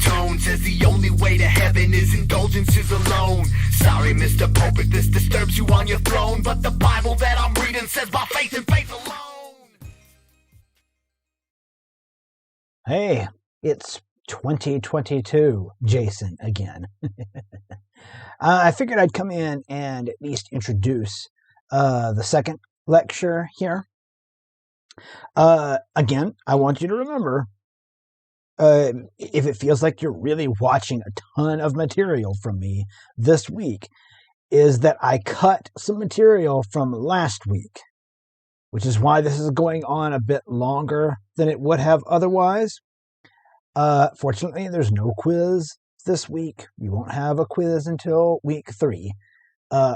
tone. Says the only way to heaven is indulgences alone. Sorry, Mr. Pope, if this disturbs you on your throne, but the Bible that I'm reading says by faith and faith alone. Hey, it's 2022, Jason again. I figured I'd come in and at least introduce the second lecture here. Again, I want you to remember, if it feels like you're really watching a ton of material from me this week, is that I cut some material from last week, which is why this is going on a bit longer than it would have otherwise. Fortunately, there's no quiz this week. We won't have a quiz until week 3.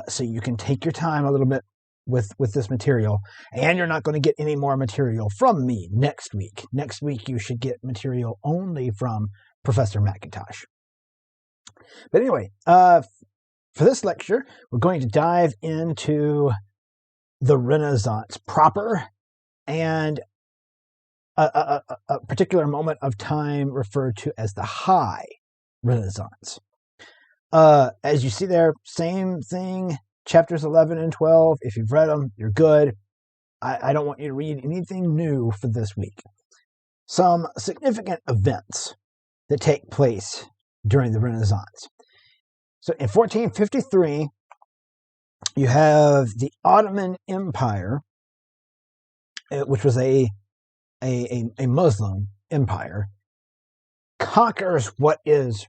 So you can take your time a little bit with this material, and you're not going to get any more material from me next week. Next week, you should get material only from Professor McIntosh. But anyway, for this lecture, we're going to dive into the Renaissance proper and a particular moment of time referred to as the High Renaissance. As you see there, same thing, chapters 11 and 12. If you've read them, you're good. I don't want you to read anything new for this week. Some significant events that take place during the Renaissance. So in 1453, you have the Ottoman Empire, which was a Muslim empire, conquers what is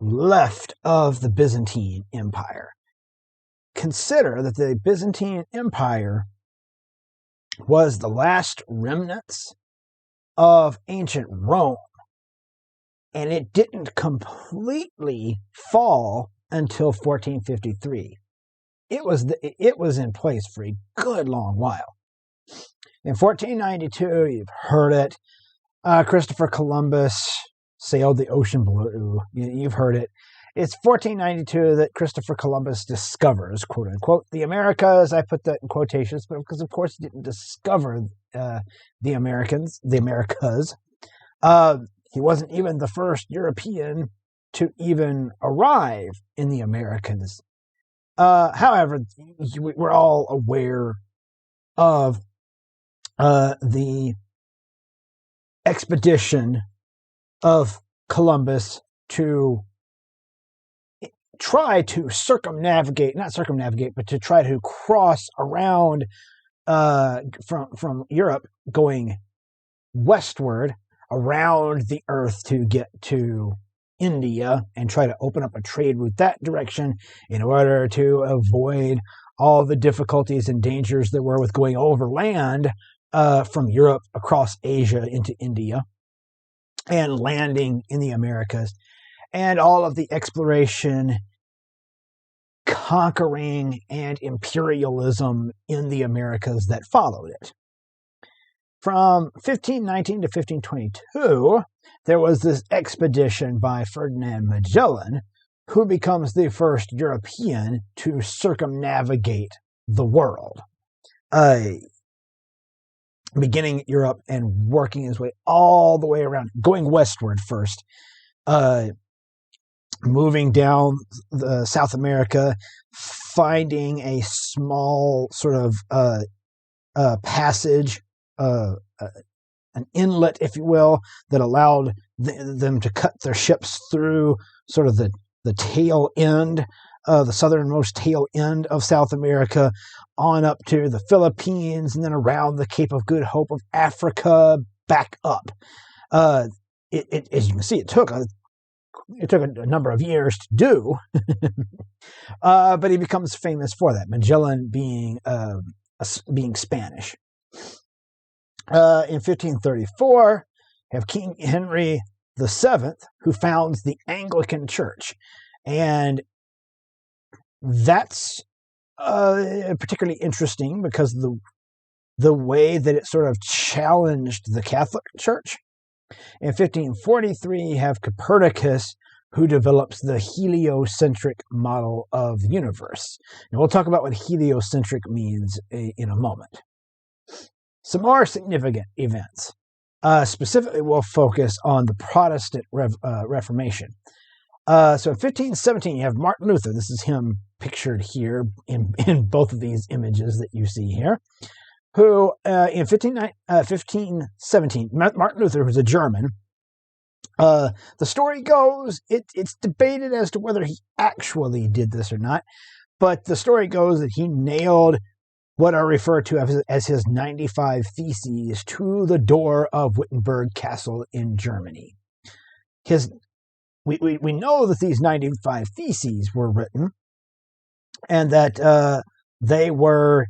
left of the Byzantine Empire. Consider that the Byzantine Empire was the last remnants of ancient Rome, and it didn't completely fall until 1453. It was in place for a good long while. In 1492, you've heard it, Christopher Columbus sailed the ocean blue. You've heard it. It's 1492 that Christopher Columbus discovers, quote unquote, the Americas. I put that in quotations, but because of course he didn't discover the Americas. He wasn't even the first European to even arrive in the Americas. However, we're all aware of the expedition of Columbus to try to but to try to cross around from Europe, going westward around the earth to get to India and try to open up a trade route that direction in order to avoid all the difficulties and dangers there were with going overland from Europe across Asia into India and landing in the Americas, and all of the exploration, conquering, and imperialism in the Americas that followed it. From 1519 to 1522, there was this expedition by Ferdinand Magellan, who becomes the first European to circumnavigate the world, beginning at Europe and working his way all the way around, going westward first, moving down South America, finding a small sort of passage, an inlet, if you will, that allowed them to cut their ships through sort of the tail end, the southernmost tail end of South America, on up to the Philippines, and then around the Cape of Good Hope of Africa, back up. As you can see, it took a number of years to do, but he becomes famous for that. Magellan being Spanish. In 1534, you have King Henry VII, who founds the Anglican Church, and that's particularly interesting because the way that it sort of challenged the Catholic Church. In 1543, you have Copernicus, who develops the heliocentric model of the universe. And we'll talk about what heliocentric means in a moment. Some more significant events. Specifically, we'll focus on the Protestant Reformation. So in 1517, you have Martin Luther. This is him pictured here in both of these images that you see here, who in 1517, Martin Luther, who's a German, the story goes, it's debated as to whether he actually did this or not, but the story goes that he nailed what are referred to as his 95 Theses to the door of Wittenberg Castle in Germany. We know that these 95 Theses were written, and that they were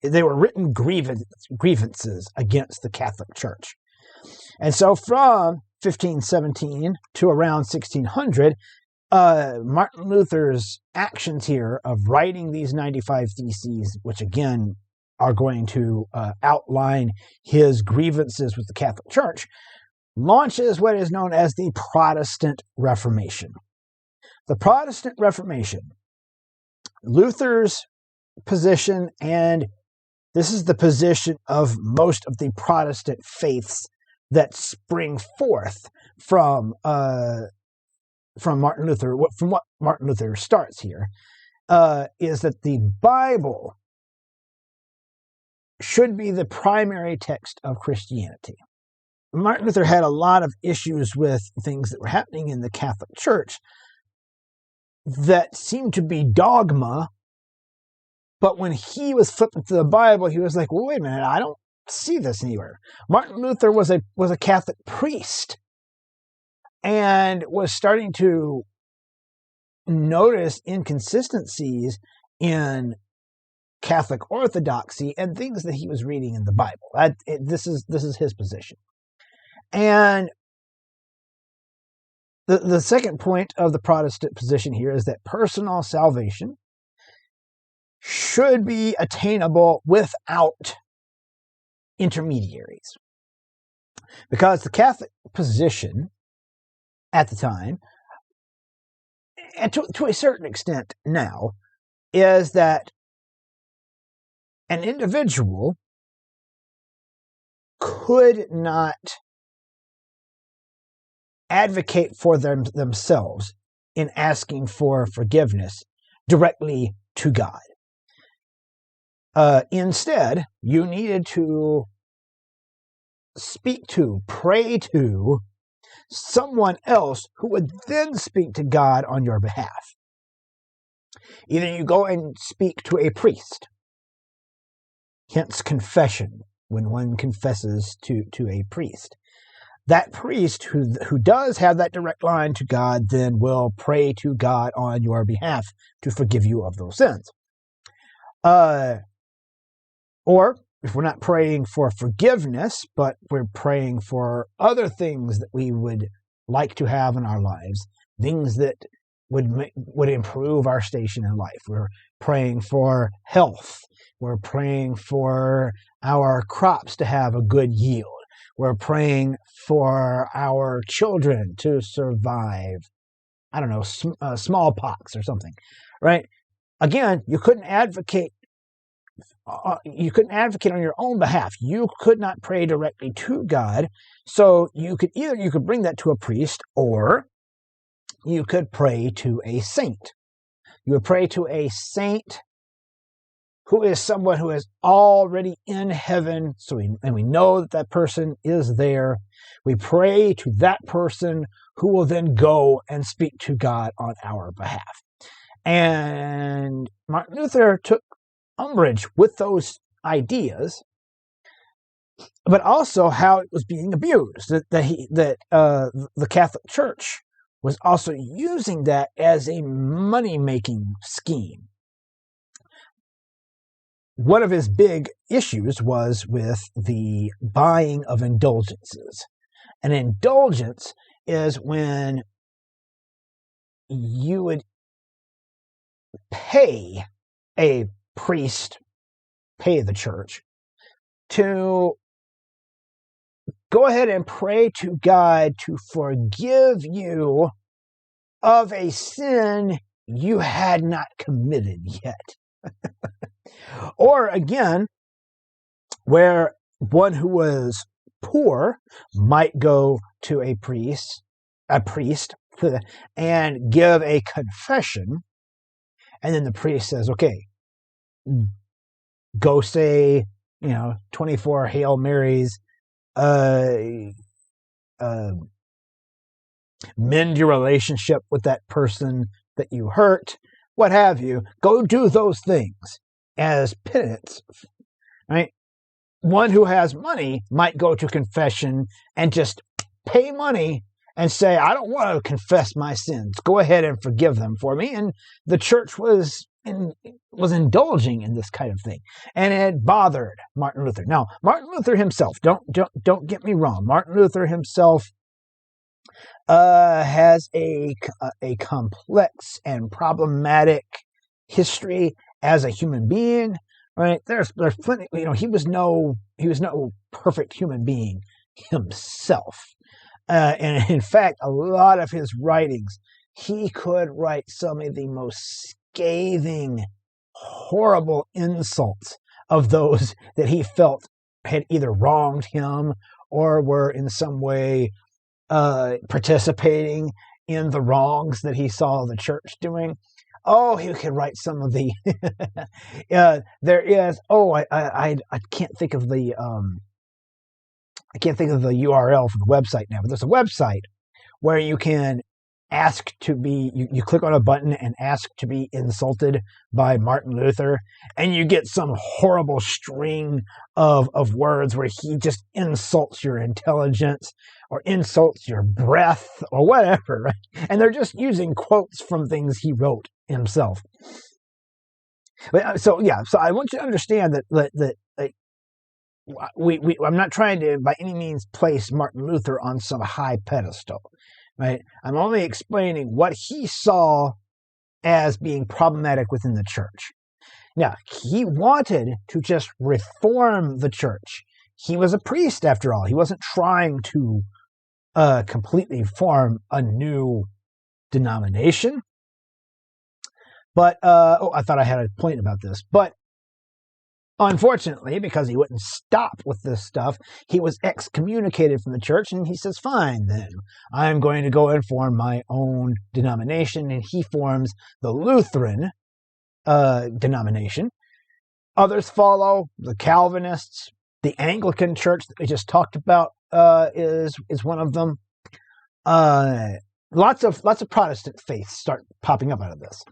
written grievances against the Catholic Church. And so from 1517 to around 1600, Martin Luther's actions here of writing these 95 Theses, which again are going to outline his grievances with the Catholic Church, launches what is known as the Protestant Reformation. The Protestant Reformation, Luther's position, and this is the position of most of the Protestant faiths that spring forth from Martin Luther, from what Martin Luther starts here, is that the Bible should be the primary text of Christianity. Martin Luther had a lot of issues with things that were happening in the Catholic Church that seemed to be dogma, but when he was flipping through the Bible, he was like, well, wait a minute, I don't see this anywhere. Martin Luther was a Catholic priest and was starting to notice inconsistencies in Catholic orthodoxy and things that he was reading in the Bible. This is his position. And the second point of the Protestant position here is that personal salvation should be attainable without intermediaries. Because the Catholic position at the time, and to a certain extent now, is that an individual could not advocate for themselves in asking for forgiveness directly to God. Instead, you needed to pray to someone else who would then speak to God on your behalf. Either you go and speak to a priest, hence confession, when one confesses to a priest. That priest who does have that direct line to God then will pray to God on your behalf to forgive you of those sins. Or if we're not praying for forgiveness, but we're praying for other things that we would like to have in our lives, things that would improve our station in life. We're praying for health. We're praying for our crops to have a good yield. We're praying for our children to survive, I don't know, smallpox or something, right? Again, you couldn't advocate on your own behalf. You could not pray directly to God. So you could bring that to a priest, or you could pray to a saint. You would pray to a saint who is someone who is already in heaven. And we know that person is there. We pray to that person who will then go and speak to God on our behalf. And Martin Luther took umbrage with those ideas, but also how it was being abused. That the Catholic Church was also using that as a money-making scheme. One of his big issues was with the buying of indulgences. An indulgence is when you would pay a priest, pay the church, to go ahead and pray to God to forgive you of a sin you had not committed yet. Or again, where one who was poor might go to a priest, and give a confession. And then the priest says, okay, go say, 24 Hail Marys, mend your relationship with that person that you hurt, what have you. Go do those things as penance, right? One who has money might go to confession and just pay money and say, I don't want to confess my sins. Go ahead and forgive them for me. And the church was indulging in this kind of thing, and it bothered Martin Luther. Now, Martin Luther himself, don't get me wrong, Martin Luther himself has a complex and problematic history as a human being. Right? There's plenty. He was no perfect human being himself, and in fact, a lot of his writings, he could write some of the most scathing, horrible insults of those that he felt had either wronged him or were in some way participating in the wrongs that he saw the church doing. Oh, he could write some of the. There is. Oh, I can't think of the. I can't think of the URL for the website now, but there's a website where you can ask to be. You click on a button and ask to be insulted by Martin Luther, and you get some horrible string of words where he just insults your intelligence or insults your breath or whatever, right? And they're just using quotes from things he wrote himself. But, so I want you to understand that I'm not trying to by any means place Martin Luther on some high pedestal, right? I'm only explaining what he saw as being problematic within the church. Now, he wanted to just reform the church. He was a priest, after all. He wasn't trying to completely form a new denomination. But, I thought I had a point about this. But unfortunately, because he wouldn't stop with this stuff, he was excommunicated from the church, and he says, fine, then, I'm going to go and form my own denomination, and he forms the Lutheran denomination. Others follow, the Calvinists, the Anglican church that we just talked about is one of them. Lots of Protestant faiths start popping up out of this.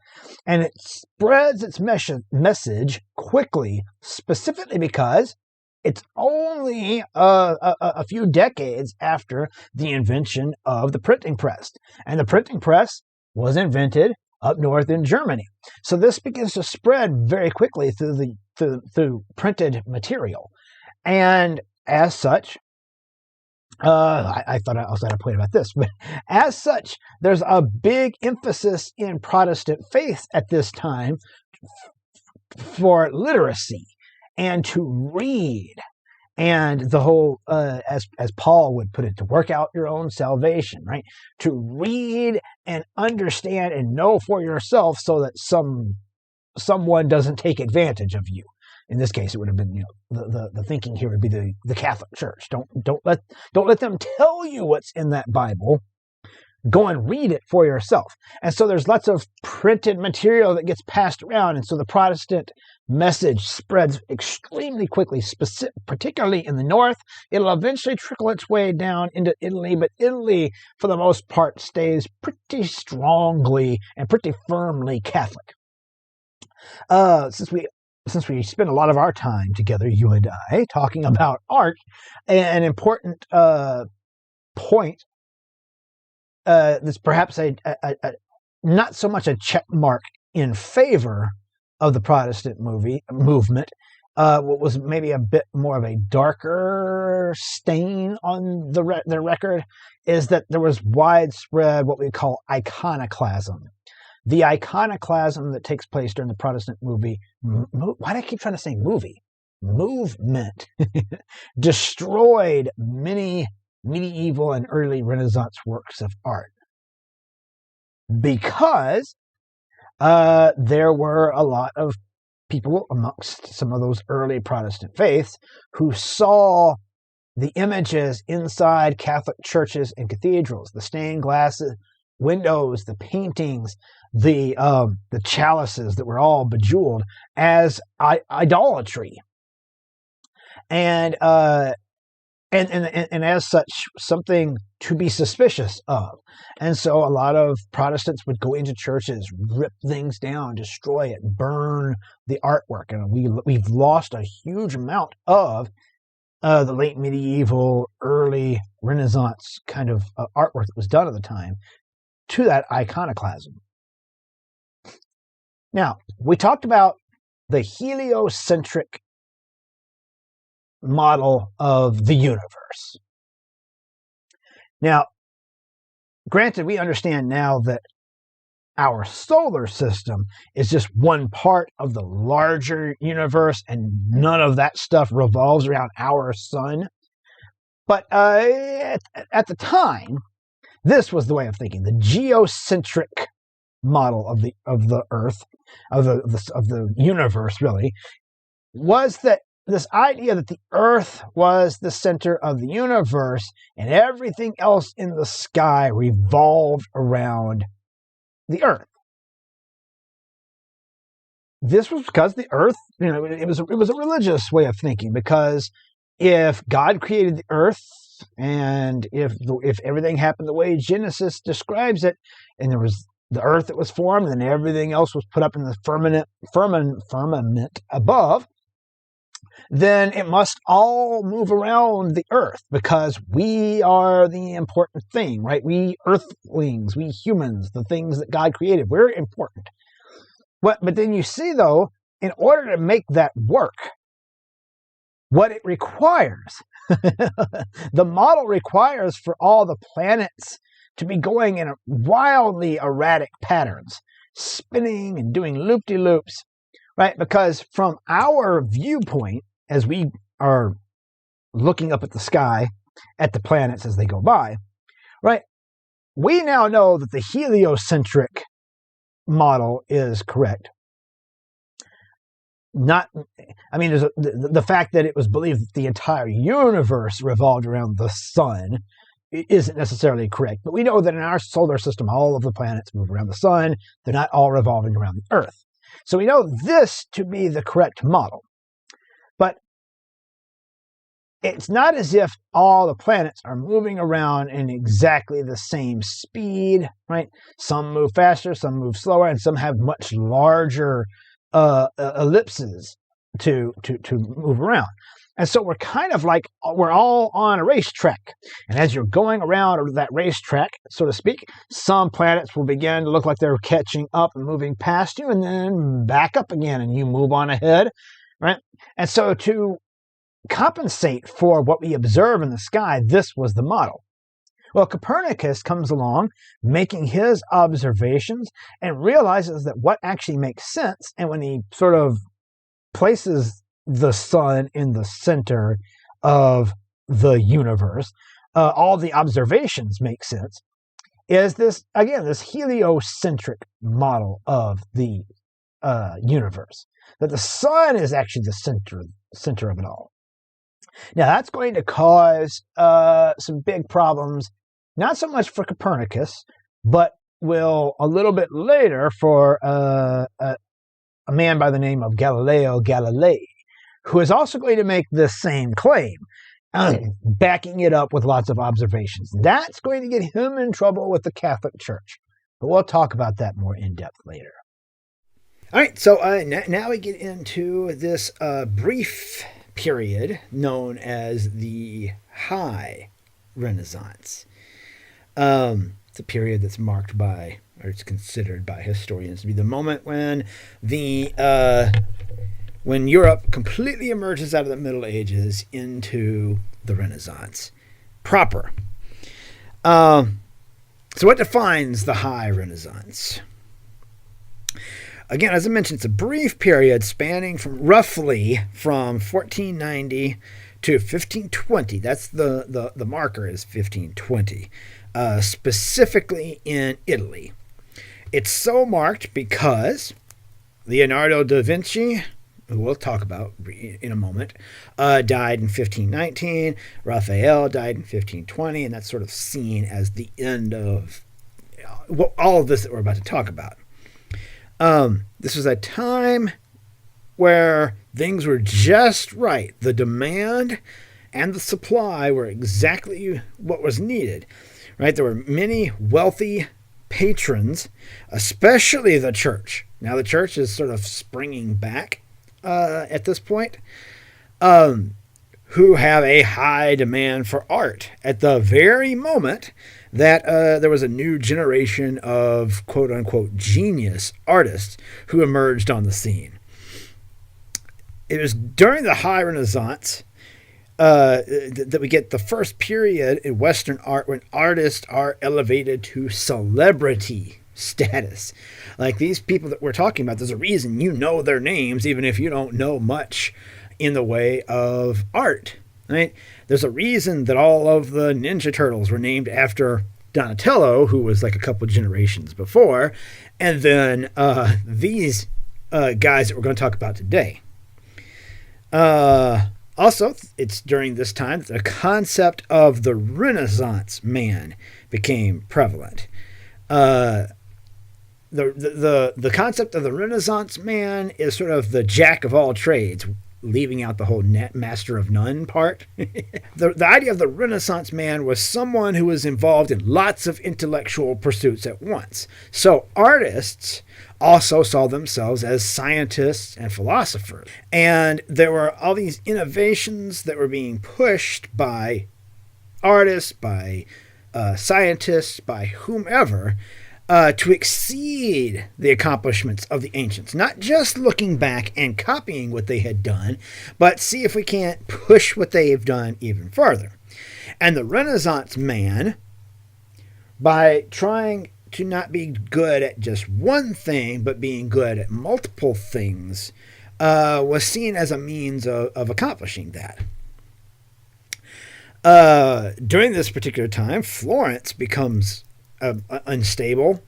And it spreads its message quickly, specifically because it's only a few decades after the invention of the printing press. And the printing press was invented up north in Germany. So this begins to spread very quickly through printed material. And as such, I thought I also had a point about this, but as such, there's a big emphasis in Protestant faith at this time for literacy and to read, and the whole, as Paul would put it, to work out your own salvation, right? To read and understand and know for yourself, so that someone doesn't take advantage of you. In this case, it would have been, the thinking here would be the Catholic Church. Don't let them tell you what's in that Bible. Go and read it for yourself. And so there's lots of printed material that gets passed around, and so the Protestant message spreads extremely quickly, particularly in the north. It'll eventually trickle its way down into Italy, but Italy, for the most part, stays pretty strongly and pretty firmly Catholic. Since we spend a lot of our time together, you and I, talking about art, an important point that's perhaps a not so much a check mark in favor of the Protestant movement, what was maybe a bit more of a darker stain on their record, is that there was widespread what we call iconoclasm. The iconoclasm that takes place during the Protestant movie, why do I keep trying to say movie? Movement destroyed many medieval and early Renaissance works of art, because there were a lot of people amongst some of those early Protestant faiths who saw the images inside Catholic churches and cathedrals, the stained glass windows, the paintings, the chalices that were all bejeweled, as idolatry, and as such, something to be suspicious of. And so a lot of Protestants would go into churches, rip things down, destroy it, burn the artwork. And we've lost a huge amount of the late medieval, early Renaissance kind of artwork that was done at the time to that iconoclasm. Now, we talked about the heliocentric model of the universe. Now, granted, we understand now that our solar system is just one part of the larger universe, and none of that stuff revolves around our sun. But at the time, this was the way of thinking. The geocentric model of the Earth, of the universe, really, was that this idea that the Earth was the center of the universe and everything else in the sky revolved around the Earth. This was because the Earth, it was a religious way of thinking, because if God created the Earth, and if everything happened the way Genesis describes it, and there was the Earth that was formed, and then everything else was put up in the firmament above, then it must all move around the Earth, because we are the important thing, right? We earthlings, we humans, the things that God created, we're important. But then you see, though, in order to make that work, what it requires, the model requires for all the planets to be going in wildly erratic patterns, spinning and doing loop-de-loops, right? Because from our viewpoint, as we are looking up at the sky, at the planets as they go by, right, we now know that the heliocentric model is correct. There's the fact that it was believed that the entire universe revolved around the sun isn't necessarily correct, but we know that in our solar system, all of the planets move around the sun. They're not all revolving around the Earth. So we know this to be the correct model. But it's not as if all the planets are moving around in exactly the same speed, right? Some move faster, some move slower, and some have much larger ellipses to move around. And so we're kind of like, we're all on a racetrack. And as you're going around that racetrack, so to speak, some planets will begin to look like they're catching up and moving past you, and then back up again, and you move on ahead, right? And so to compensate for what we observe in the sky, this was the model. Well, Copernicus comes along, making his observations, and realizes that what actually makes sense, and when he sort of places the sun in the center of the universe, all the observations make sense, is this heliocentric model of the universe, that the sun is actually the center of it all. Now, that's going to cause some big problems, not so much for Copernicus, but will a little bit later for a man by the name of Galileo Galilei, who is also going to make the same claim, backing it up with lots of observations. That's going to get him in trouble with the Catholic Church. But we'll talk about that more in depth later. All right, so now we get into this brief period known as the High Renaissance. It's a period that's marked by, or it's considered by historians to be the moment when when Europe completely emerges out of the Middle Ages into the Renaissance proper. So what defines the High Renaissance? Again, as I mentioned, it's a brief period spanning roughly from 1490 to 1520. That's the marker is 1520, specifically in Italy. It's so marked because Leonardo da Vinci who we'll talk about in a moment, died in 1519. Raphael died in 1520, and that's sort of seen as the end of all of this that we're about to talk about. This was a time where things were just right. The demand and the supply were exactly what was needed, right? There were many wealthy patrons, especially the church. Now the church is sort of springing back at this point, who have a high demand for art at the very moment that there was a new generation of quote-unquote genius artists who emerged on the scene. It was during the High Renaissance that we get the first period in Western art when artists are elevated to celebrity status. Like these people that we're talking about, there's a reason you know their names, even if you don't know much in the way of art. Right? There's a reason that all of the Ninja Turtles were named after Donatello, who was like a couple generations before, and then these guys that we're going to talk about today. Also, it's during this time that the concept of the Renaissance man became prevalent. The concept of the Renaissance man is sort of the jack of all trades, leaving out the whole master of none part. The idea of the Renaissance man was someone who was involved in lots of intellectual pursuits at once. So artists also saw themselves as scientists and philosophers. And there were all these innovations that were being pushed by artists, by scientists, by whomever, to exceed the accomplishments of the ancients. Not just looking back and copying what they had done, but see if we can't push what they've done even further. And the Renaissance man, by trying to not be good at just one thing, but being good at multiple things, was seen as a means of accomplishing that. During this particular time, Florence becomes unstable,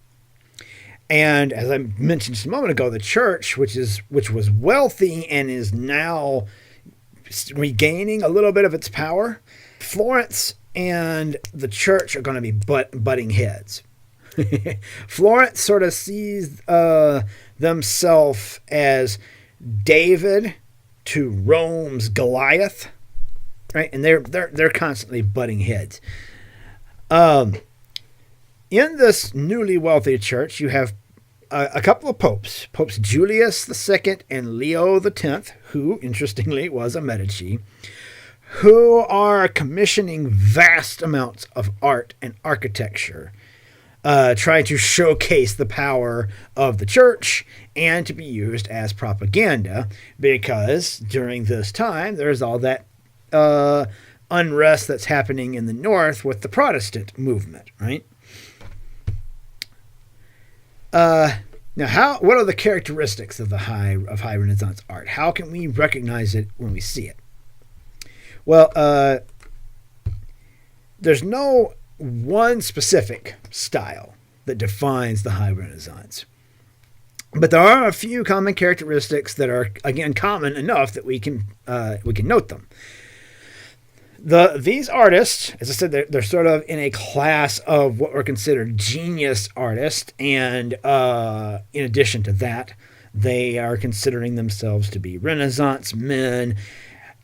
and as I mentioned just a moment ago, the church, which was wealthy and is now regaining a little bit of its power, Florence and the church are going to be butting heads. Florence sort of sees themselves as David to Rome's Goliath, right? And they're constantly butting heads. In this newly wealthy church, you have a couple of popes, Popes Julius II and Leo X, who, interestingly, was a Medici, who are commissioning vast amounts of art and architecture, trying to showcase the power of the church and to be used as propaganda, because during this time, there's all that unrest that's happening in the north with the Protestant movement, right? Now, what are the characteristics of high Renaissance art? How can we recognize it when we see it? Well, there's no one specific style that defines the High Renaissance, but there are a few common characteristics that are, again, common enough that we can note them. These artists, as I said, they're sort of in a class of what were considered genius artists, and in addition to that, they are considering themselves to be Renaissance men.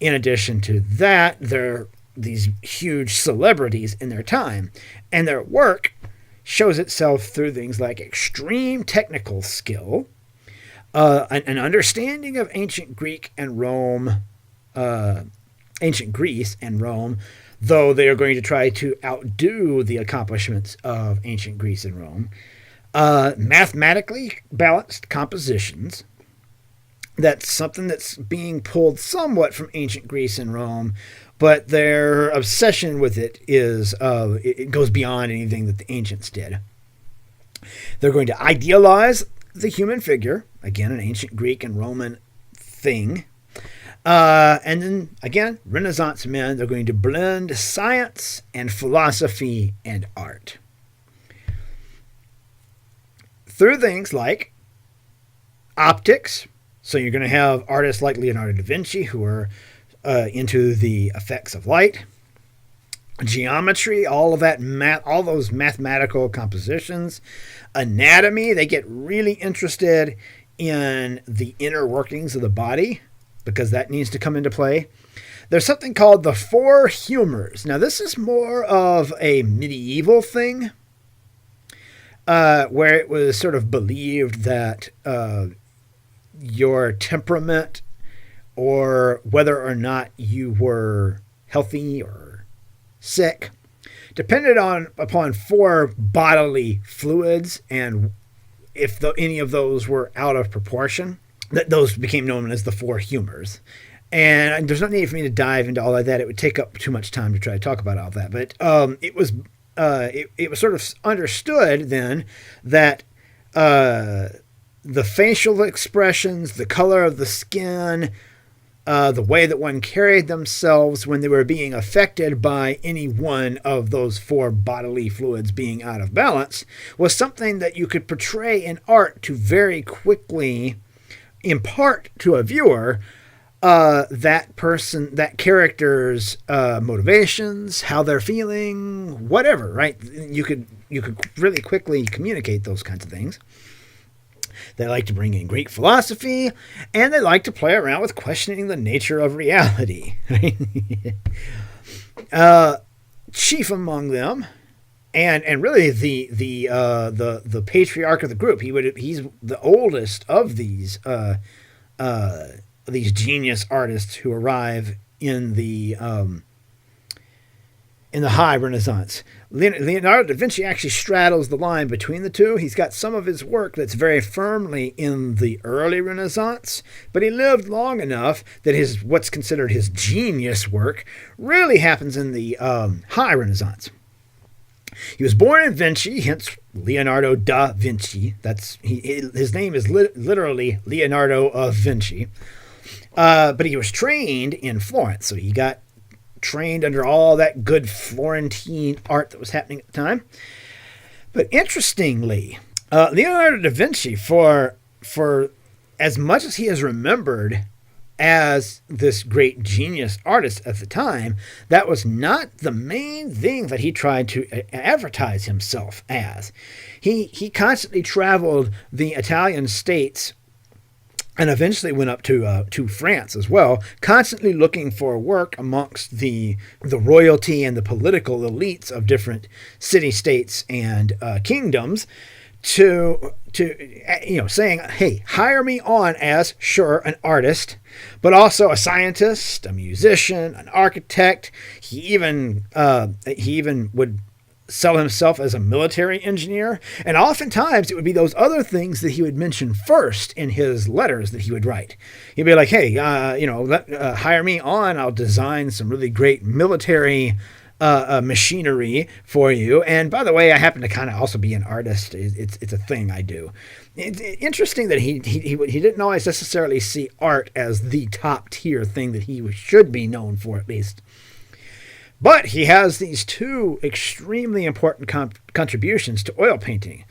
In addition to that, they're these huge celebrities in their time, and their work shows itself through things like extreme technical skill, an understanding of ancient Greece and Rome, though they are going to try to outdo the accomplishments of ancient Greece and Rome. Mathematically balanced compositions. That's something that's being pulled somewhat from ancient Greece and Rome, but their obsession with it is it goes beyond anything that the ancients did. They're going to idealize the human figure, again, an ancient Greek and Roman thing. And then, again, Renaissance men, they're going to blend science and philosophy and art through things like optics, So you're going to have artists like Leonardo da Vinci who are into the effects of light, geometry, all of that all those mathematical compositions, anatomy. They get really interested in the inner workings of the body because that needs to come into play. There's something called the four humors. Now, this is more of a medieval thing, where it was sort of believed that your temperament, or whether or not you were healthy or sick, depended upon four bodily fluids, and if any of those were out of proportion, those became known as the four humors. And there's no need for me to dive into all of that. It would take up too much time to try to talk about all that. But it was sort of understood then that the facial expressions, the color of the skin, the way that one carried themselves when they were being affected by any one of those four bodily fluids being out of balance was something that you could portray in art to very quickly impart to a viewer that character's motivations, how they're feeling, whatever, right? You could really quickly communicate those kinds of things. They like to bring in Greek philosophy, and they like to play around with questioning the nature of reality. Chief among them, and really the patriarch of the group. He's the oldest of these genius artists who arrive in the High Renaissance. Leonardo da Vinci actually straddles the line between the two. He's got some of his work that's very firmly in the early Renaissance, but he lived long enough that what's considered his genius work really happens in the High Renaissance. He was born in Vinci, hence Leonardo da Vinci. His name is literally Leonardo of Vinci. But he was trained in Florence, so he got trained under all that good Florentine art that was happening at the time. But interestingly, Leonardo da Vinci, for as much as he is remembered as this great genius artist at the time, that was not the main thing that he tried to advertise himself as. He constantly traveled the Italian states and eventually went up to France as well, constantly looking for work amongst the royalty and the political elites of different city-states and kingdoms, to saying, hey, hire me on as, sure, an artist, but also a scientist, a musician, an architect. He even would sell himself as a military engineer, and oftentimes it would be those other things that he would mention first in his letters that he would write. He'd be like, hey, hire me on, I'll design some really great military machinery for you, and by the way, I happen to kind of also be an artist. It's a thing I do. It's interesting that he didn't always necessarily see art as the top tier thing that he should be known for, at least. But he has these two extremely important contributions to oil painting,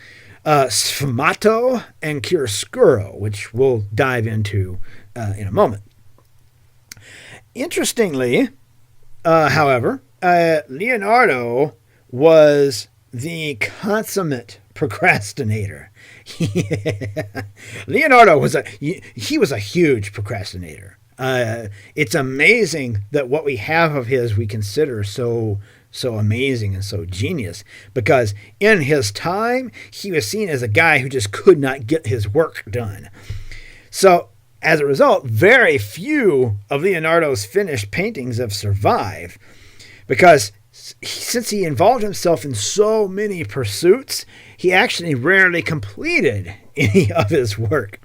sfumato and chiaroscuro, which we'll dive into in a moment. Interestingly, however, Leonardo was the consummate procrastinator. Leonardo was a huge procrastinator. It's amazing that what we have of his we consider so amazing and so genius, because in his time he was seen as a guy who just could not get his work done. So as a result, very few of Leonardo's finished paintings have survived, because since he involved himself in so many pursuits, he actually rarely completed any of his work.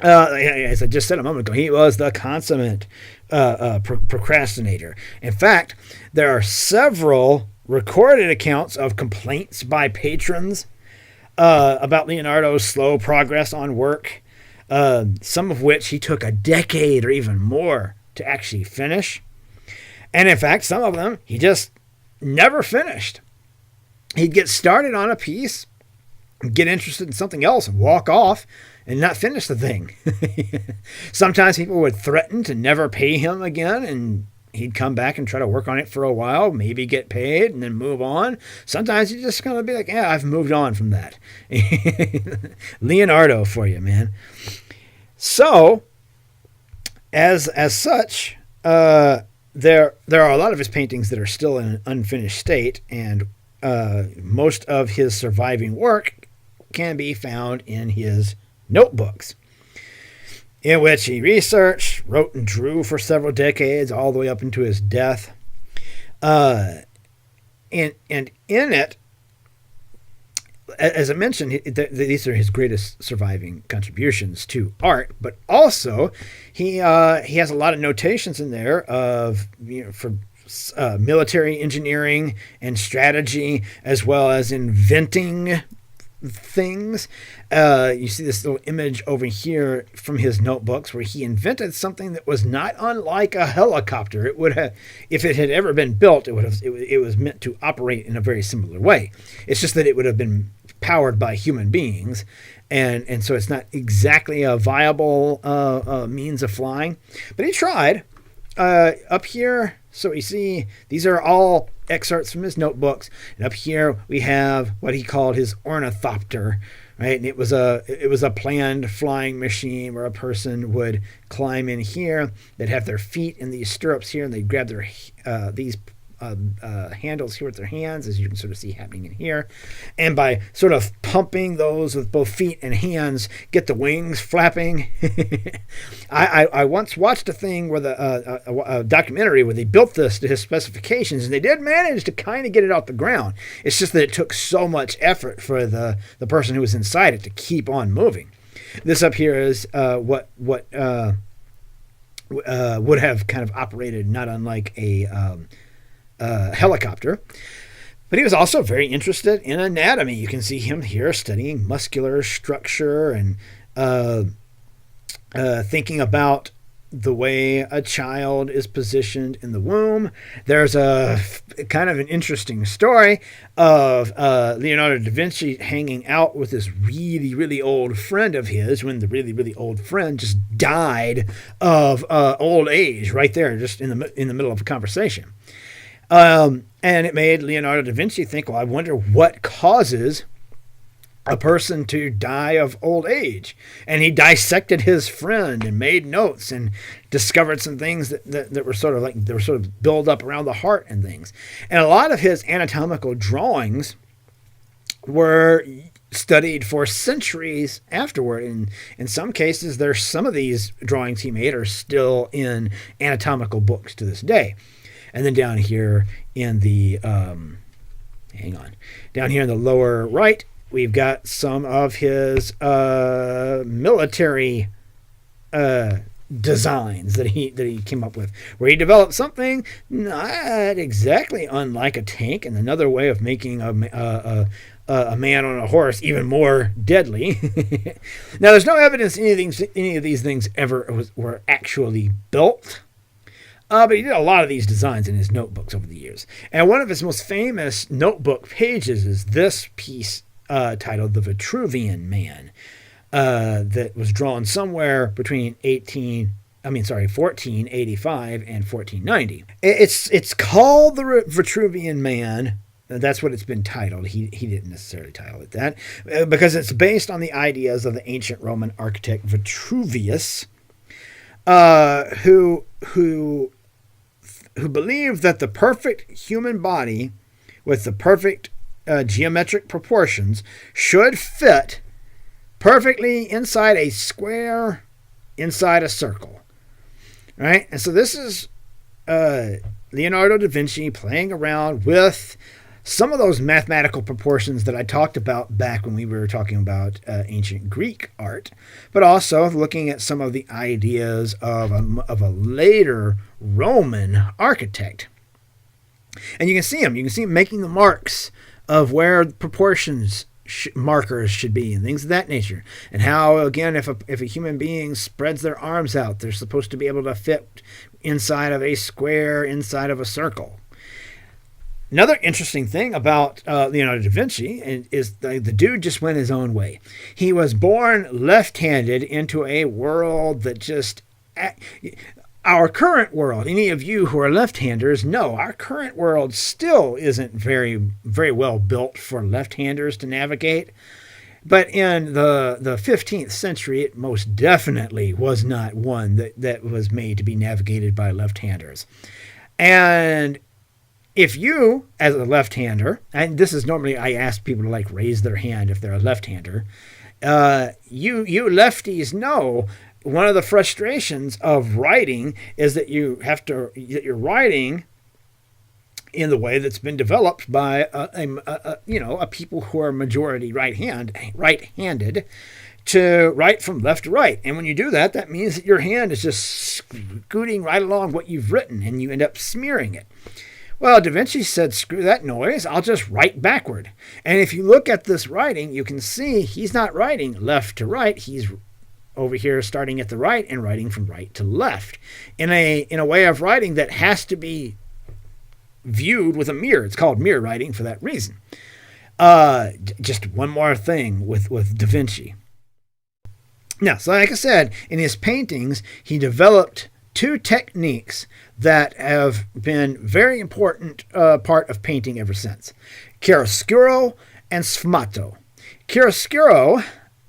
As I just said a moment ago, he was the consummate procrastinator. In fact, there are several recorded accounts of complaints by patrons about Leonardo's slow progress on work, some of which he took a decade or even more to actually finish. And in fact, some of them he just never finished. He'd get started on a piece, get interested in something else, and walk off, and not finish the thing. Sometimes people would threaten to never pay him again, and he'd come back and try to work on it for a while, maybe get paid, and then move on. Sometimes he's just going to be like, yeah, I've moved on from that. Leonardo for you, man. So, as such, there are a lot of his paintings that are still in an unfinished state, and most of his surviving work can be found in his notebooks, in which he researched, wrote, and drew for several decades, all the way up into his death. And in it, as I mentioned, these are his greatest surviving contributions to art. But also, he has a lot of notations in there of, for military engineering and strategy, as well as inventing things. You see this little image over here from his notebooks where he invented something that was not unlike a helicopter. It would have, if it had ever been built, it was meant to operate in a very similar way. It's just that it would have been powered by human beings, and so it's not exactly a viable means of flying. But he tried. Up here, so we see these are all excerpts from his notebooks, and up here we have what he called his ornithopter, right? And it was a planned flying machine where a person would climb in here. They'd have their feet in these stirrups here, and they'd grab their these handles here with their hands, as you can sort of see happening in here, and by sort of pumping those with both feet and hands, get the wings flapping. I once watched a thing where a documentary where they built this to his specifications, and they did manage to kind of get it off the ground. It's just that it took so much effort for the person who was inside it to keep on moving. This up here is what would have kind of operated not unlike a helicopter. But he was also very interested in anatomy. You can see him here studying muscular structure and thinking about the way a child is positioned in the womb. There's a kind of an interesting story of Leonardo da Vinci hanging out with this really, really old friend of his when the really, really old friend just died of old age right there, just in the middle of a conversation. And it made Leonardo da Vinci think, well, I wonder what causes a person to die of old age. And he dissected his friend and made notes and discovered some things that were sort of like, they were sort of built up around the heart and things. And a lot of his anatomical drawings were studied for centuries afterward. And in some cases, there's some of these drawings he made are still in anatomical books to this day. And then down here in the, down here in the lower right, we've got some of his military designs that he came up with, where he developed something not exactly unlike a tank, and another way of making a man on a horse even more deadly. Now, there's no evidence any of these things ever were actually built. But he did a lot of these designs in his notebooks over the years. And one of his most famous notebook pages is this piece titled The Vitruvian Man, that was drawn somewhere between 1485 and 1490. It's called The Vitruvian Man. That's what it's been titled. He didn't necessarily title it that, because it's based on the ideas of the ancient Roman architect Vitruvius, who believed that the perfect human body with the perfect geometric proportions should fit perfectly inside a square, inside a circle. Right? And so this is Leonardo da Vinci playing around with some of those mathematical proportions that I talked about back when we were talking about ancient Greek art, but also looking at some of the ideas of a later Roman architect. And you can see him making the marks of where proportions markers should be and things of that nature. And how, again, if a human being spreads their arms out, they're supposed to be able to fit inside of a square, inside of a circle. Another interesting thing about Leonardo da Vinci is the dude just went his own way. He was born left-handed into a world that just... Our current world, any of you who are left-handers know our current world still isn't very, very well built for left-handers to navigate. But in the 15th century, it most definitely was not one that was made to be navigated by left-handers. And if you, as a left-hander, and this is normally I ask people to like raise their hand if they're a left-hander, you lefties know one of the frustrations of writing is that you're writing in the way that's been developed by a people who are majority right-handed to write from left to right. And when you do that, that means that your hand is just scooting right along what you've written, and you end up smearing it. Well, Da Vinci said, screw that noise, I'll just write backward. And if you look at this writing, you can see he's not writing left to right, he's over here starting at the right and writing from right to left in a way of writing that has to be viewed with a mirror. It's called mirror writing for that reason. Just one more thing with Da Vinci. Now, so like I said, in his paintings, he developed two techniques that have been very important part of painting ever since. Chiaroscuro and sfumato. Chiaroscuro,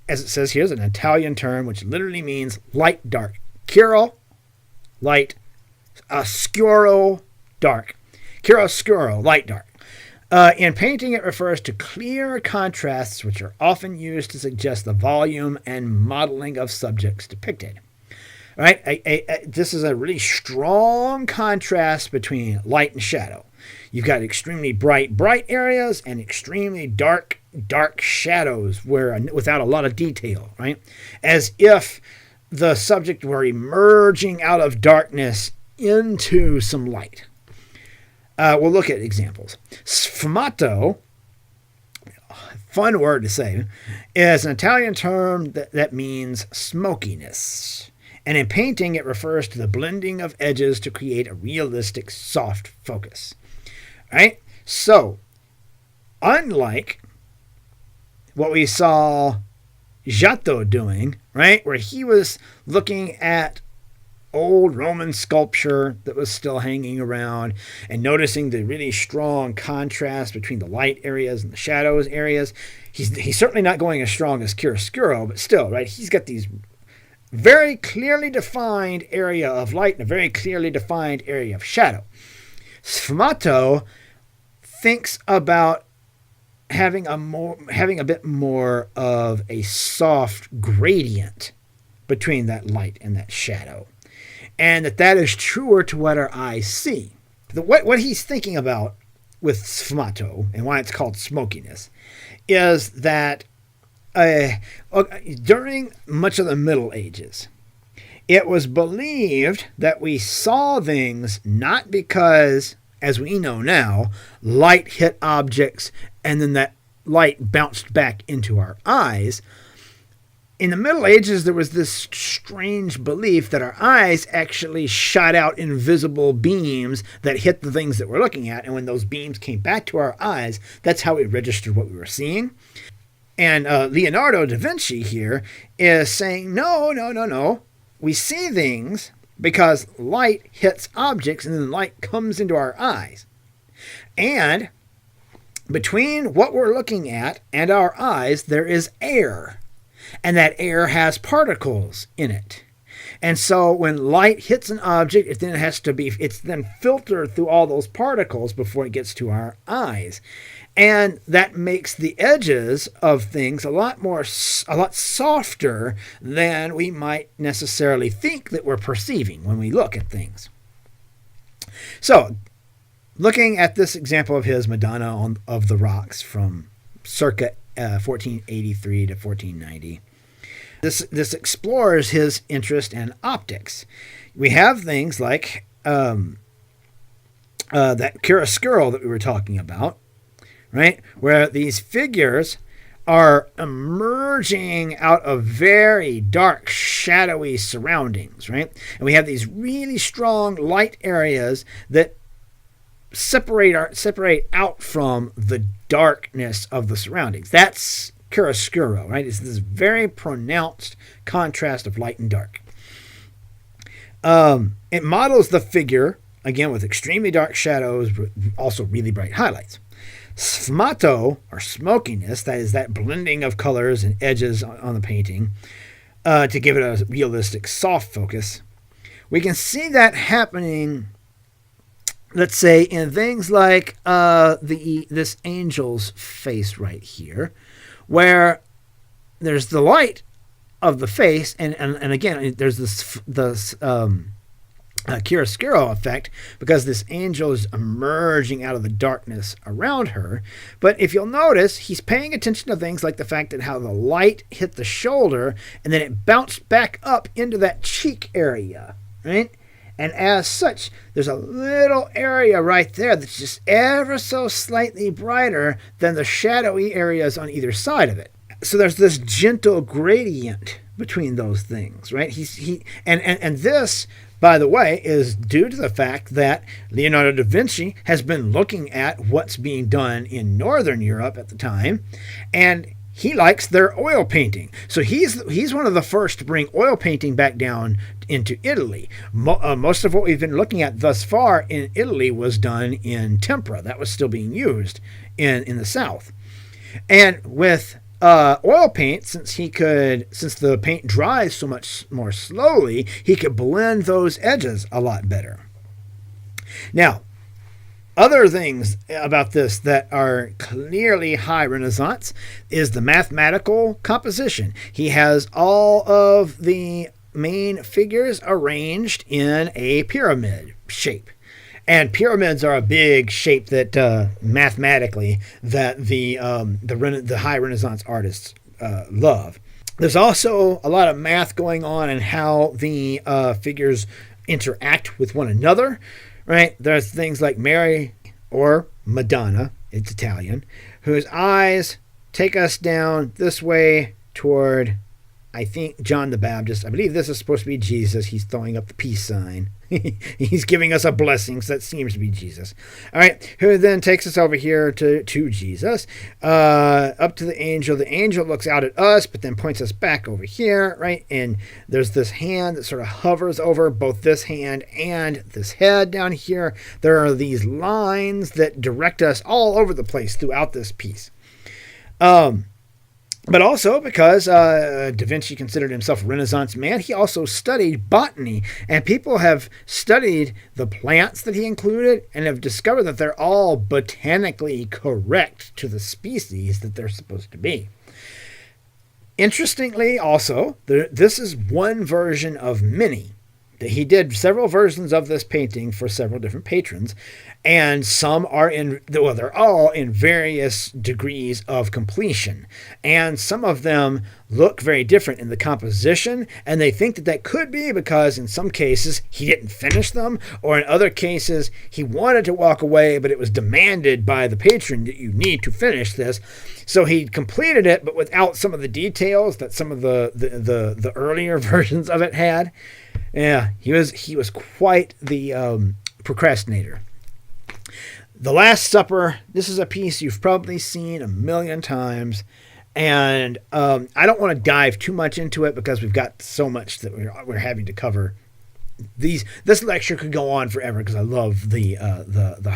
as it says here, is an Italian term which literally means light, dark. Chiaro, light, scuro, dark. Chiaroscuro, light, dark. In painting, it refers to clear contrasts which are often used to suggest the volume and modeling of subjects depicted. Right? This is a really strong contrast between light and shadow. You've got extremely bright areas and extremely dark shadows without a lot of detail, right? As if the subject were emerging out of darkness into some light. We'll look at examples. Sfumato, fun word to say, is an Italian term that means smokiness. And in painting, it refers to the blending of edges to create a realistic, soft focus. Right? So, unlike what we saw Giotto doing, right, where he was looking at old Roman sculpture that was still hanging around and noticing the really strong contrast between the light areas and the shadows areas. He's certainly not going as strong as Chiaroscuro, but still, right, he's got these very clearly defined area of light and a very clearly defined area of shadow. Sfumato thinks about having a bit more of a soft gradient between that light and that shadow, and that is truer to what our eyes see. What he's thinking about with sfumato and why it's called smokiness is that during much of the Middle Ages, it was believed that we saw things not because, as we know now, light hit objects and then that light bounced back into our eyes. In the Middle Ages, there was this strange belief that our eyes actually shot out invisible beams that hit the things that we're looking at. And when those beams came back to our eyes, that's how we registered what we were seeing. And Leonardo da Vinci here is saying, no. We see things because light hits objects and then light comes into our eyes. And between what we're looking at and our eyes, there is air. And that air has particles in it. And so when light hits an object, it's then filtered through all those particles before it gets to our eyes. And that makes the edges of things a lot softer than we might necessarily think that we're perceiving when we look at things. So, looking at this example of his Madonna of the Rocks from circa 1483 to 1490, this explores his interest in optics. We have things like that chiaroscuro that we were talking about, right? Where these figures are emerging out of very dark, shadowy surroundings, right? And we have these really strong light areas that separate out from the darkness of the surroundings. That's chiaroscuro, right? It's this very pronounced contrast of light and dark. It models the figure, again, with extremely dark shadows, but also really bright highlights. Sfumato, or smokiness, that is that blending of colors and edges on the painting to give it a realistic soft focus. We can see that happening, let's say, in things like this angel's face right here, where there's the light of the face, and again, there's this chiaroscuro effect because this angel is emerging out of the darkness around her. But if you'll notice, he's paying attention to things like the fact that how the light hit the shoulder and then it bounced back up into that cheek area, right? And as such, there's a little area right there that's just ever so slightly brighter than the shadowy areas on either side of it. So there's this gentle gradient between those things, right? And this, by the way, is due to the fact that Leonardo da Vinci has been looking at what's being done in Northern Europe at the time, and he likes their oil painting. So he's one of the first to bring oil painting back down into Italy. Most of what we've been looking at thus far in Italy was done in tempera. That was still being used in the south. And with oil paint, since the paint dries so much more slowly, he could blend those edges a lot better. Now, other things about this that are clearly high Renaissance is the mathematical composition. He has all of the main figures arranged in a pyramid shape. And pyramids are a big shape that mathematically that the high Renaissance artists love. There's also a lot of math going on in how the figures interact with one another, right? There's things like Mary or Madonna, it's Italian, whose eyes take us down this way toward, I think, John the Baptist. I believe this is supposed to be Jesus. He's throwing up the peace sign. He's giving us a blessing, so that seems to be Jesus. All right, who then takes us over here to Jesus, up to the angel. The angel looks out at us, but then points us back over here, right? And there's this hand that sort of hovers over both this hand and this head down here. There are these lines that direct us all over the place throughout this piece. But also because Da Vinci considered himself a Renaissance man, he also studied botany. And people have studied the plants that he included and have discovered that they're all botanically correct to the species that they're supposed to be. Interestingly, also, this is one version of many. He did several versions of this painting for several different patrons, and they're all in various degrees of completion. And some of them look very different in the composition, and they think that could be because in some cases he didn't finish them, or in other cases he wanted to walk away, but it was demanded by the patron that you need to finish this. So he completed it, but without some of the details that some of the earlier versions of it had. Yeah, he was quite the procrastinator. The Last Supper, this is a piece you've probably seen a million times, and I don't want to dive too much into it because we've got so much that we're having to cover. This lecture could go on forever because I love the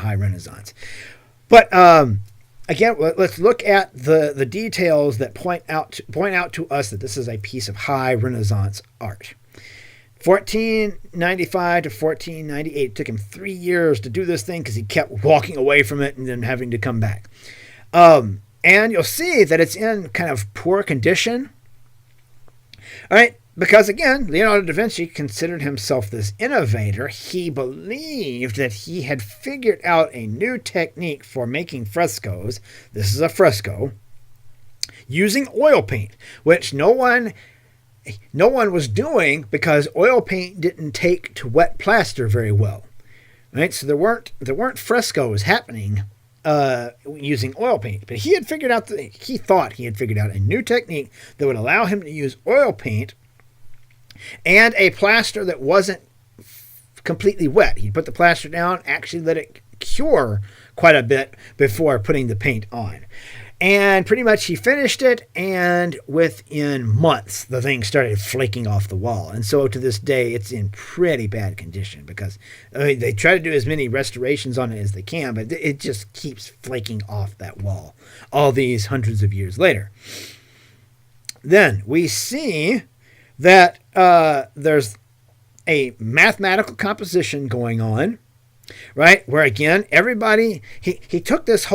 High Renaissance. But again, let's look at the details that point out to us that this is a piece of High Renaissance art. 1495 to 1498. It took him 3 years to do this thing because he kept walking away from it and then having to come back. And you'll see that it's in kind of poor condition. All right, because again, Leonardo da Vinci considered himself this innovator. He believed that he had figured out a new technique for making frescoes. This is a fresco using oil paint, which no one was doing because oil paint didn't take to wet plaster very well, right? So there weren't frescoes happening using oil paint. But he thought he had figured out a new technique that would allow him to use oil paint and a plaster that wasn't completely wet. He'd put the plaster down, actually let it cure quite a bit before putting the paint on. And pretty much he finished it, and within months, the thing started flaking off the wall. And so to this day, it's in pretty bad condition because they try to do as many restorations on it as they can, but it just keeps flaking off that wall all these hundreds of years later. Then we see that there's a mathematical composition going on, right? Where again, everybody, he took this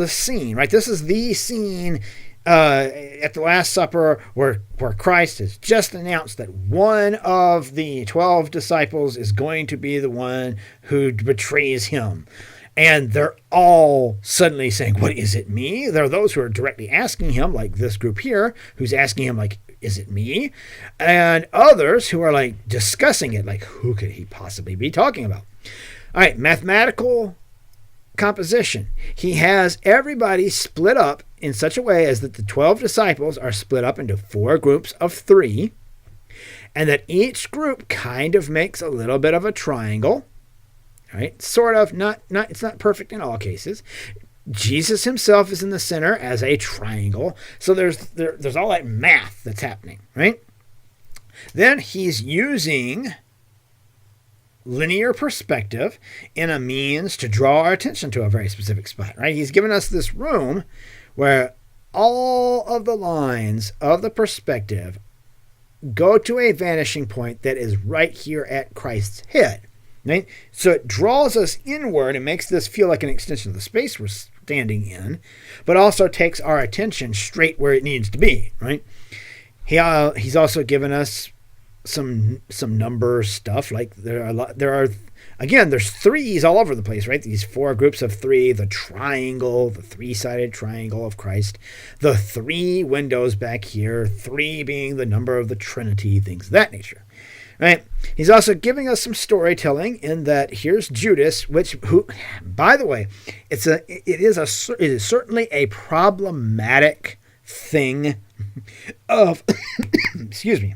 scene, right? This is the scene at the Last Supper where Christ has just announced that one of the 12 disciples is going to be the one who betrays him. And they're all suddenly saying, what, is it me? There are those who are directly asking him, like this group here, who's asking him, like, is it me? And others who are like discussing it, like, who could he possibly be talking about? All right, mathematical composition. He has everybody split up in such a way as that the 12 disciples are split up into 4 groups of 3, and that each group kind of makes a little bit of a triangle, right? Sort of, not it's not perfect in all cases. Jesus himself is in the center as a triangle. So there's all that math that's happening, right? Then he's using linear perspective in a means to draw our attention to a very specific spot, right? He's given us this room where all of the lines of the perspective go to a vanishing point that is right here at Christ's head, right? So it draws us inward and makes this feel like an extension of the space we're standing in, but also takes our attention straight where it needs to be, right? He's also given us some number stuff, like there's 3s all over the place, right? These 4 groups of 3, the triangle, the 3-sided triangle of Christ, the 3 windows back here, 3 being the number of the Trinity, things of that nature, right? He's also giving us some storytelling in that here's Judas, who, by the way, it is certainly a problematic thing of excuse me,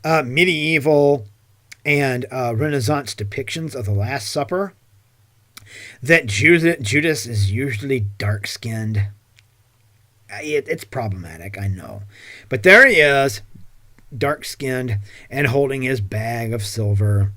medieval and Renaissance depictions of the Last Supper, that Judas is usually dark-skinned. It's problematic, I know. But there he is, dark-skinned and holding his bag of silver.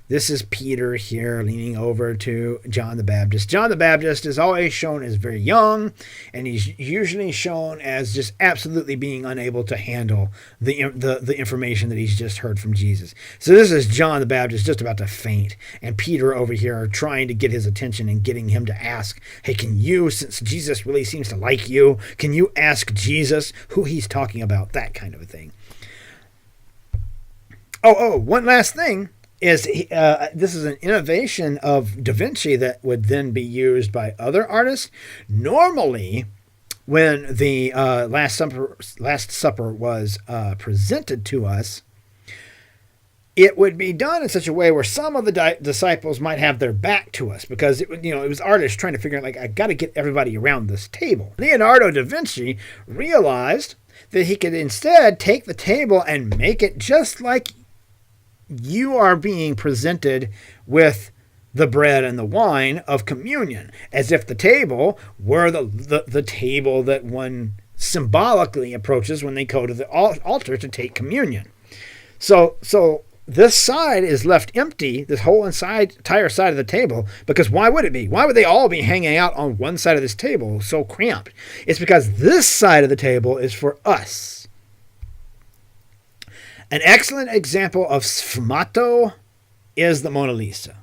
This is Peter here leaning over to John the Baptist. John the Baptist is always shown as very young, and he's usually shown as just absolutely being unable to handle the information that he's just heard from Jesus. So this is John the Baptist just about to faint, and Peter over here trying to get his attention and getting him to ask, hey, can you, since Jesus really seems to like you, can you ask Jesus who he's talking about? That kind of a thing. Oh, one last thing. This is an innovation of Da Vinci that would then be used by other artists. Normally, when the Last Supper was presented to us, it would be done in such a way where some of the disciples might have their back to us, because it was artists trying to figure out, like, I got to get everybody around this table. Leonardo da Vinci realized that he could instead take the table and make it just like you are being presented with the bread and the wine of communion, as if the table were the table that one symbolically approaches when they go to the altar to take communion. So this side is left empty, this whole entire side of the table, because why would it be? Why would they all be hanging out on one side of this table so cramped? It's because this side of the table is for us. An excellent example of sfumato is the Mona Lisa.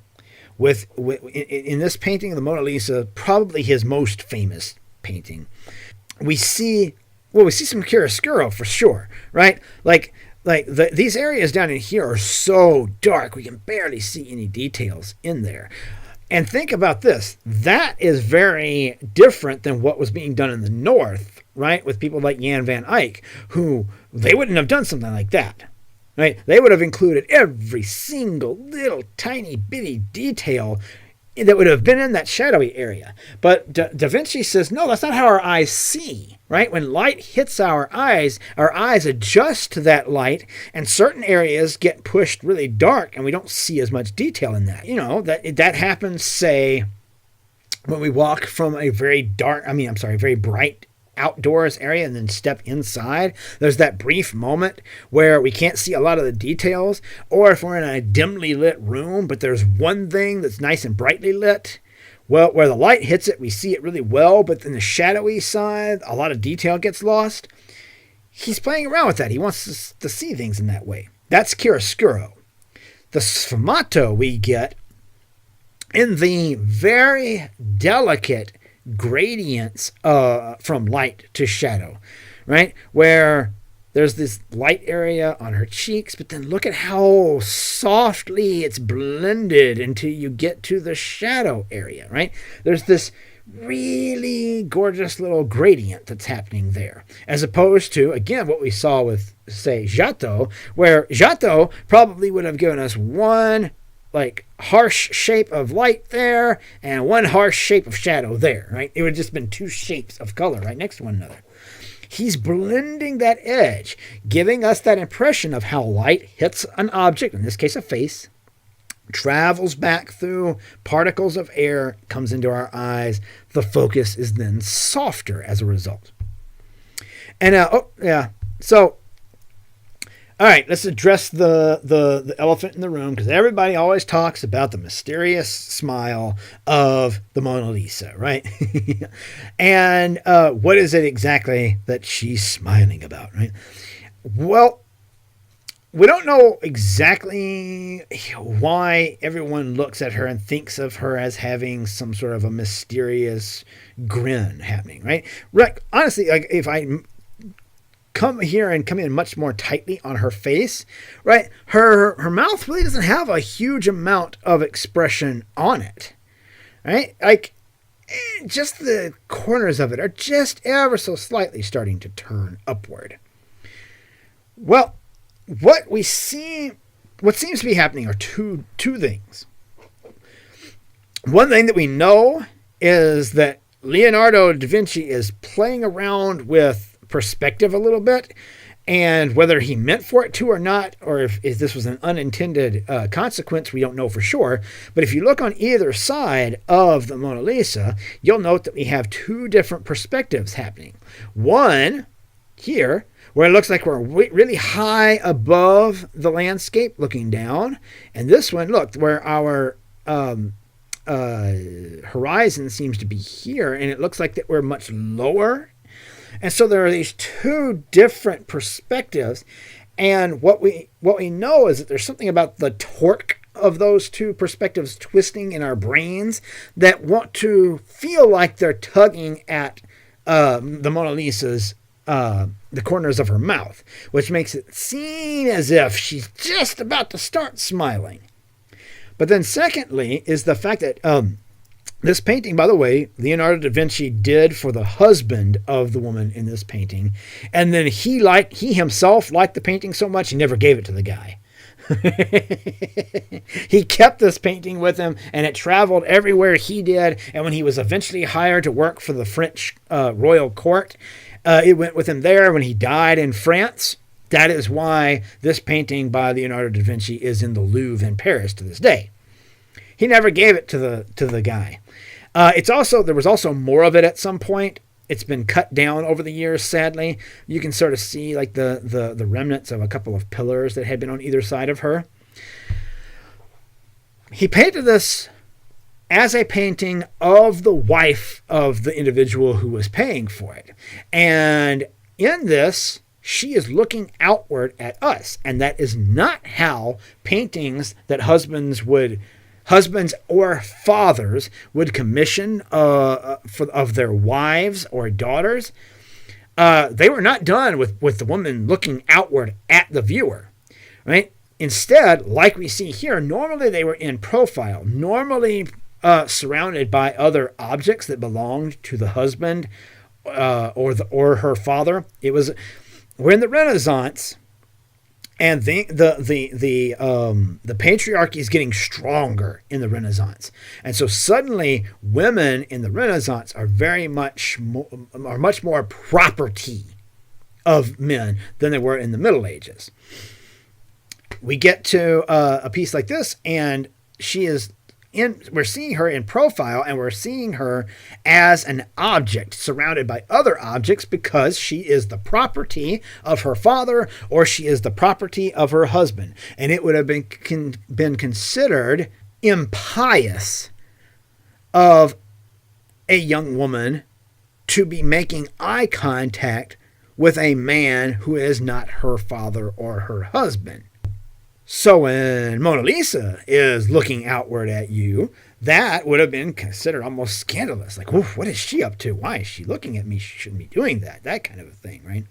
In this painting, the Mona Lisa, probably his most famous painting, we see some chiaroscuro for sure, right? These areas down in here are so dark, we can barely see any details in there. And think about this. That is very different than what was being done in the north, right? With people like Jan van Eyck, who they wouldn't have done something like that. Right? They would have included every single little tiny bitty detail that would have been in that shadowy area. But Da Vinci says, no, that's not how our eyes see, right? When light hits our eyes adjust to that light, and certain areas get pushed really dark, and we don't see as much detail in that. That happens, say, when we walk from a very very bright outdoors area and then step inside, there's that brief moment where we can't see a lot of the details, or if we're in a dimly lit room, but there's one thing that's nice and brightly lit. Well, where the light hits it, we see it really well, but then the shadowy side, a lot of detail gets lost. He's playing around with that. He wants us to see things in that way. That's chiaroscuro. The sfumato we get in the very delicate gradients from light to shadow, right? Where there's this light area on her cheeks, but then look at how softly it's blended until you get to the shadow area, right? There's this really gorgeous little gradient that's happening there, as opposed to, again, what we saw with, say, Giotto, where Giotto probably would have given us one like harsh shape of light there and one harsh shape of shadow there, right? It would have just been two shapes of color right next to one another. He's blending that edge, giving us that impression of how light hits an object, in this case a face, travels back through particles of air, comes into our eyes. The focus is then softer as a result. And so all right, let's address the elephant in the room, because everybody always talks about the mysterious smile of the Mona Lisa, right? And what is it exactly that she's smiling about, right? Well, we don't know exactly why everyone looks at her and thinks of her as having some sort of a mysterious grin happening, right? Like, honestly, like if I come in much more tightly on her face, right? Her mouth really doesn't have a huge amount of expression on it, right? Like, just the corners of it are just ever so slightly starting to turn upward. Well, what seems to be happening are two things. One thing that we know is that Leonardo da Vinci is playing around with perspective a little bit, and whether he meant for it to or not, or if this was an unintended consequence, we don't know for sure. But if you look on either side of the Mona Lisa, you'll note that we have two different perspectives happening. One here, where it looks like we're really high above the landscape looking down, and this one, look, where our horizon seems to be here, and it looks like that we're much lower. And so there are these two different perspectives, and what we know is that there's something about the torque of those two perspectives twisting in our brains that want to feel like they're tugging at the Mona Lisa's the corners of her mouth, which makes it seem as if she's just about to start smiling. But then secondly is the fact that this painting, by the way, Leonardo da Vinci did for the husband of the woman in this painting. And then he himself liked the painting so much, he never gave it to the guy. He kept this painting with him, and it traveled everywhere he did. And when he was eventually hired to work for the French royal court, it went with him there. When he died in France, that is why this painting by Leonardo da Vinci is in the Louvre in Paris to this day. He never gave it to the guy. There was also more of it at some point. It's been cut down over the years, sadly. You can sort of see like the remnants of a couple of pillars that had been on either side of her. He painted this as a painting of the wife of the individual who was paying for it. And in this, she is looking outward at us. And that is not how paintings that husbands or fathers would commission of their wives or daughters. They were not done with the woman looking outward at the viewer, right? Instead, like we see here, normally they were in profile, normally surrounded by other objects that belonged to the husband or her father. We're in the Renaissance. And the patriarchy is getting stronger in the Renaissance, and so suddenly women in the Renaissance are much more property of men than they were in the Middle Ages. We get to a piece like this, and she is we're seeing her in profile, and we're seeing her as an object surrounded by other objects because she is the property of her father or she is the property of her husband. And it would have been considered impious of a young woman to be making eye contact with a man who is not her father or her husband. So when Mona Lisa is looking outward at you, that would have been considered almost scandalous. Like, what is she up to? Why is she looking at me? She shouldn't be doing that. That kind of a thing, right?